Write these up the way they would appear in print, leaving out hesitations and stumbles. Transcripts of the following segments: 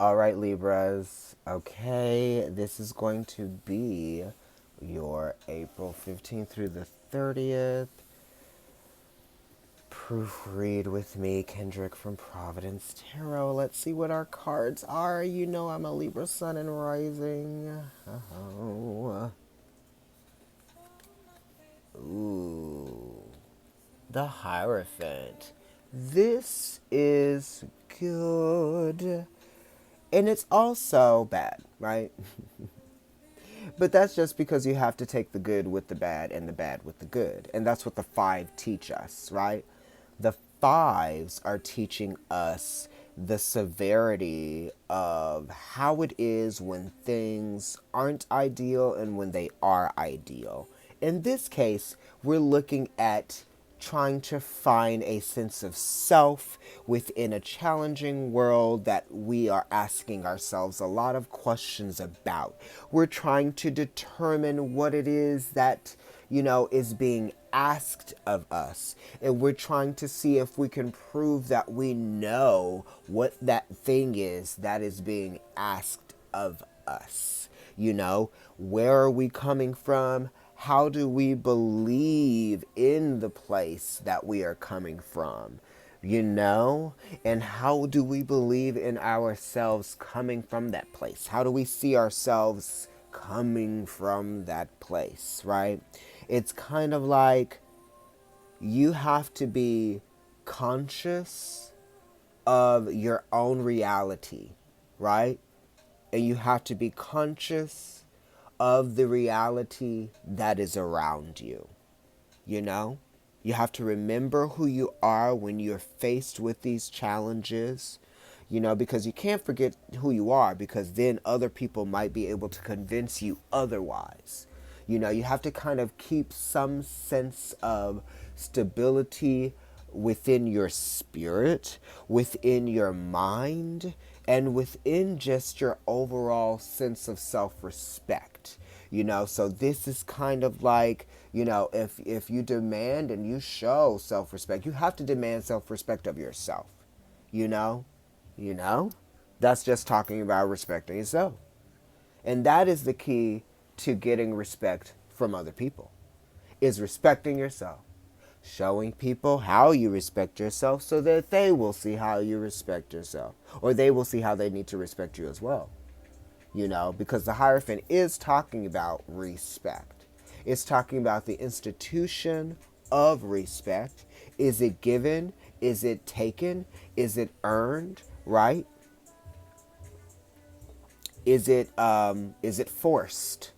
All right, Libras. Okay, this is going to be your April 15th through the 30th. Proofread with me, Kendrick from Providence Tarot. Let's see what our cards are. You know I'm a Libra Sun and Rising. Oh. Ooh. The Hierophant. This is good. And it's also bad, right? But that's just because you have to take the good with the bad and the bad with the good. And that's what the five teach us, right? The fives are teaching us the severity of how it is when things aren't ideal and when they are ideal. In this case, we're looking at trying to find a sense of self within a challenging world that we are asking ourselves a lot of questions about. We're trying to determine what it is that, is being asked of us. And we're trying to see if we can prove that we know what that thing is that is being asked of us. Where are we coming from? How do we believe in the place that we are coming from? And how do we believe in ourselves coming from that place? How do we see ourselves coming from that place, right? It's kind of like you have to be conscious of your own reality, right? And you have to be conscious of the reality that is around you. You know? You have to remember who you are when you're faced with these challenges, because you can't forget who you are because then other people might be able to convince you otherwise. You have to kind of keep some sense of stability within your spirit, within your mind, and within just your overall sense of self-respect. So this is kind of like, if you demand and you show self-respect, you have to demand self-respect of yourself. you know you know that's just talking about respecting yourself, and that is the key to getting respect from other people, is respecting yourself, showing people how you respect yourself so that they will see how you respect yourself, or they will see how they need to respect you as well. Because the Hierophant is talking about respect. It's talking about the institution of respect. Is it given? Is it taken? Is it earned? Right? Is it forced?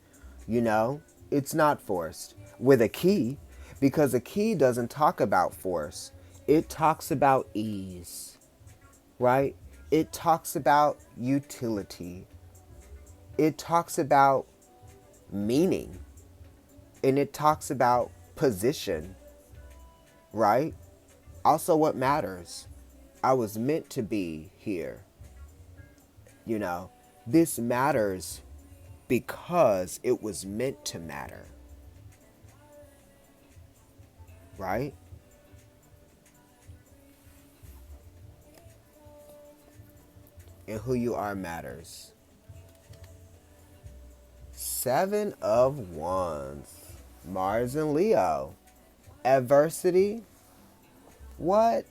It's not forced with a key, because a key doesn't talk about force. It talks about ease, right? It talks about utility. It talks about meaning, and it talks about position, right? Also, what matters. I was meant to be here. You know, this matters because it was meant to matter, right? And who you are matters. Seven of Wands, Mars and Leo. Adversity. What?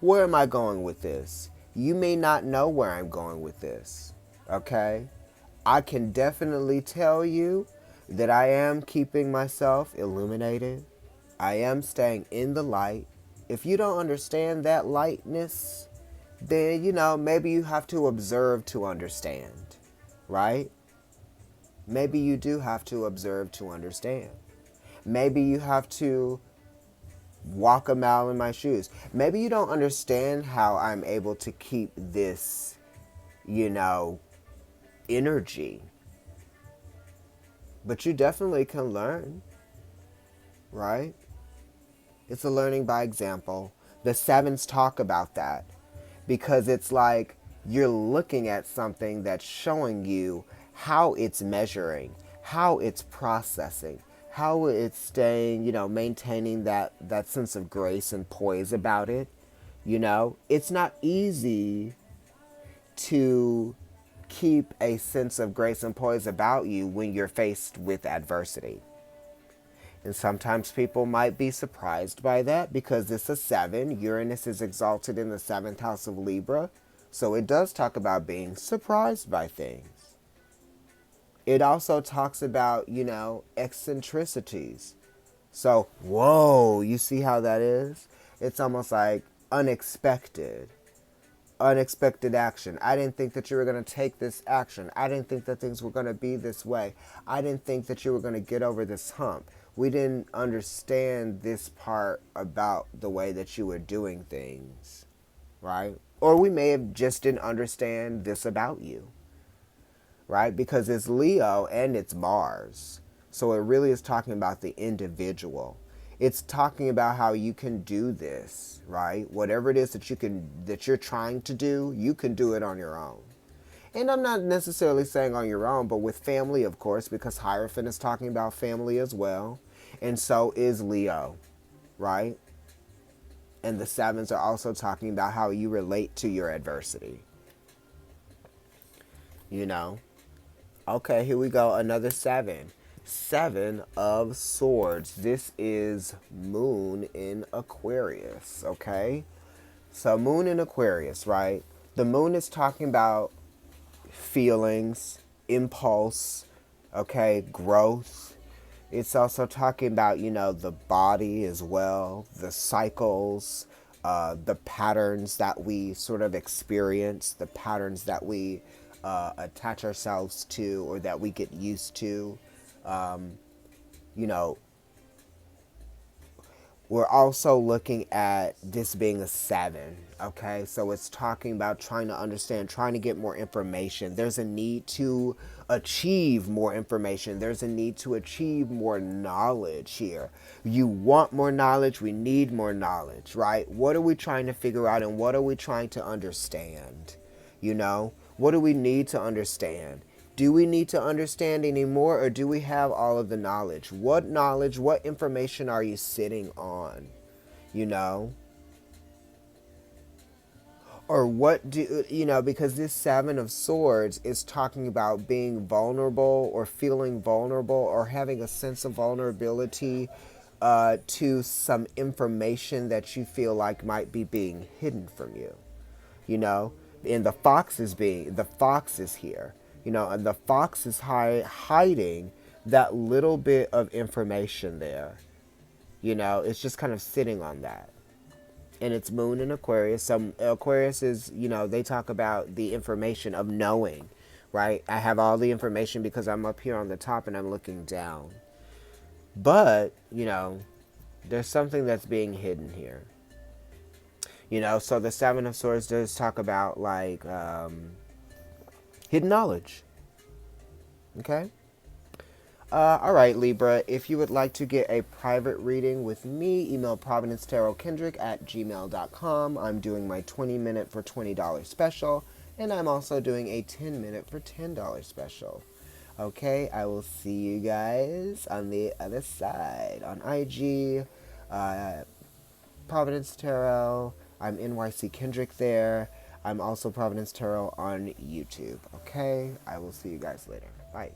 Where am I going with this? You may not know where I'm going with this, okay? I can definitely tell you that I am keeping myself illuminated. I am staying in the light. If you don't understand that lightness, then, maybe you have to observe to understand, right? Maybe you do have to observe to understand. Maybe you have to walk a mile in my shoes. Maybe you don't understand how I'm able to keep this, energy. But you definitely can learn, right? It's a learning by example. The sevens talk about that because it's like you're looking at something that's showing you how it's measuring, how it's processing, how it's staying, maintaining that sense of grace and poise about it. It's not easy to keep a sense of grace and poise about you when you're faced with adversity. And sometimes people might be surprised by that because it's a 7. Uranus is exalted in the 7th house of Libra. So it does talk about being surprised by things. It also talks about, eccentricities. So, whoa, you see how that is? It's almost like unexpected. Unexpected action. I didn't think that you were going to take this action. I didn't think that things were going to be this way. I didn't think that you were going to get over this hump. We didn't understand this part about the way that you were doing things, right? Or we may have just didn't understand this about you, right? Because it's Leo and it's Mars. So it really is talking about the individual. It's talking about how you can do this, right? Whatever it is that you're trying to do, you can do it on your own. And I'm not necessarily saying on your own, but with family, of course, because Hierophant is talking about family as well. And so is Leo, right? And the 7s are also talking about how you relate to your adversity. Okay, here we go. Another 7. 7 of Swords. This is Moon in Aquarius, okay? So Moon in Aquarius, right? The Moon is talking about feelings, impulse, okay, growth. It's also talking about, the body as well, the cycles, the patterns that we sort of experience, the patterns that we attach ourselves to or that we get used to. You know, we're also looking at this being a 7, okay? So it's talking about trying to understand, trying to get more information. There's a need to achieve more information. There's a need to achieve more knowledge here. You want more knowledge, we need more knowledge, right? What are we trying to figure out and what are we trying to understand? What do we need to understand? Do we need to understand anymore or do we have all of the knowledge? What knowledge, what information are you sitting on? Or what because this 7 of Swords is talking about being vulnerable or feeling vulnerable or having a sense of vulnerability to some information that you feel like might be being hidden from you. And the fox is here, and the fox is hiding that little bit of information there. It's just kind of sitting on that. And it's Moon in Aquarius. Some Aquarius is, they talk about the information of knowing, right? I have all the information because I'm up here on the top and I'm looking down. But, there's something that's being hidden here. So the 7 of Swords does talk about like hidden knowledge. Okay? All right, Libra. If you would like to get a private reading with me, email providencetarotkendrick@gmail.com. I'm doing my 20-minute for $20 special, and I'm also doing a 10-minute for $10 special. Okay, I will see you guys on the other side. On IG, Providence Tarot. I'm NYC Kendrick there. I'm also Providence Tarot on YouTube. Okay, I will see you guys later. Bye.